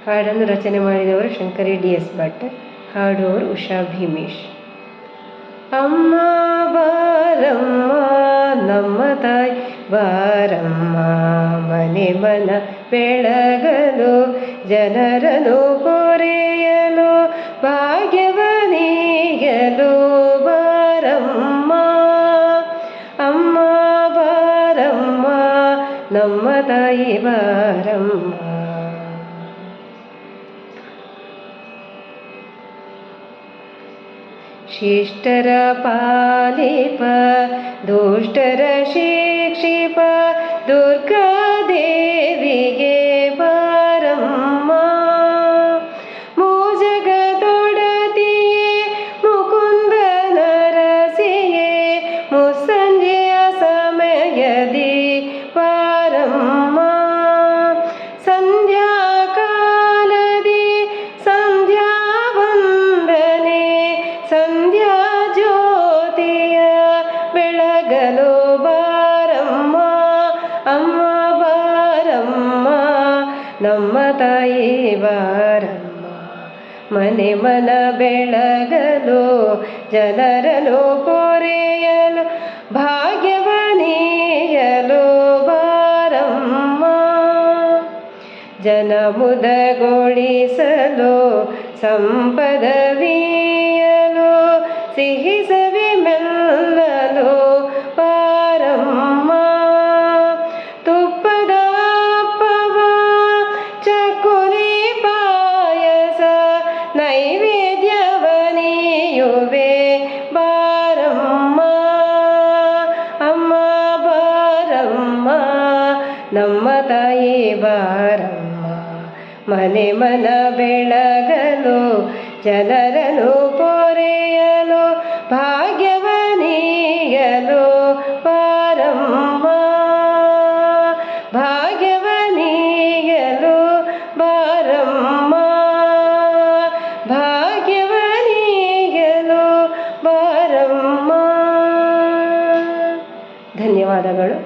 ಹಾಡನ್ನು ರಚನೆ ಮಾಡಿದವರು ಶಂಕರಿ DS ಭಟ್, ಹಾಡುವವರು ಉಷಾ ಭೀಮೇಶ್. ಅಮ್ಮ ಬಾರಮ್ಮ ನಮ್ಮ ತಾಯಿ ಬಾರಮ್ಮ, ಮನೆ ಮನ ಬೆಳಗಲು ಜನರನ್ನು ಪೊರೆಯಲು ಭಾಗ್ಯವ ನೀಗಲು ಬಾರಮ್ಮ. ಅಮ್ಮ ಬಾರಮ್ಮ ನಮ್ಮ ತಾಯಿ ಬಾರಮ್ಮ. ಶಿಷ್ಟರ ಪಾಲಿಪ ದುಷ್ಟರ ಶಿಕ್ಷಿಪ ದುರ್ಗಾದೇವಿಗೆ ಬಾರಮ್ಮ. ಮೂಜಗದೊಡತಿಯೇ ಮುಕುಂದನ ರಸಿಯೇ ಮುಸ್ಸಂಜೆಯ ಸಮಯದಿ ಬಾರಮ್ಮ. ಸಂಧ್ಯಾ ಕಾಲದಿ ಸಂಧ್ಯಾ ವಂದನೆ ಸಂಧ್ಯಾ ಜ್ಯೋತಿಯ ಬೆಳಗಲು ಬಾರಮ್ಮ. ಅಮ್ಮ ಬಾರಮ್ಮ ನಮ್ಮ ತಾಯಿ ಬಾರಮ್ಮ, ಮನೆ ಮನ ಬೆಳಗಲು ಜನರನ್ನು ಪೊರೆಯಲು ಭಾಗ್ಯವ ನೀಯಲು ಬಾರಮ್ಮ. ಜನ ಮುದಗೊಳಿಸಲು ಸಂಪದವೀಯಲು ಸಿಹಿ ಸವಿ ಮೆಲ್ಲಲು ಬಾರಮ್ಮ. ತುಪ್ಪದ ಅಪ್ಪವ ಚಕ್ಕುಲಿ ಪಾಯಸ ನೈವೇದ್ಯವ ನೀಯುವೆ ಬಾರಮ್ಮ. ಅಮ್ಮ ಬಾರಮ್ಮ ನಮ್ಮ ತಾಯಿ ಬಾರಮ್ಮ, ಮನೆ ಮನ ಬೆಳಗಲು ಜನರನ್ನು ಪೊರೆಯಲು ಭಾಗ್ಯವ ನೀಯಲು ಬಾರಮ್ಮ. ಭಾಗ್ಯವ ನೀಯಲು ಬಾರಮ್ಮ, ಭಾಗ್ಯವ ನೀಯಲು ಬಾರಮ್ಮ. ಧನ್ಯವಾದಗಳು.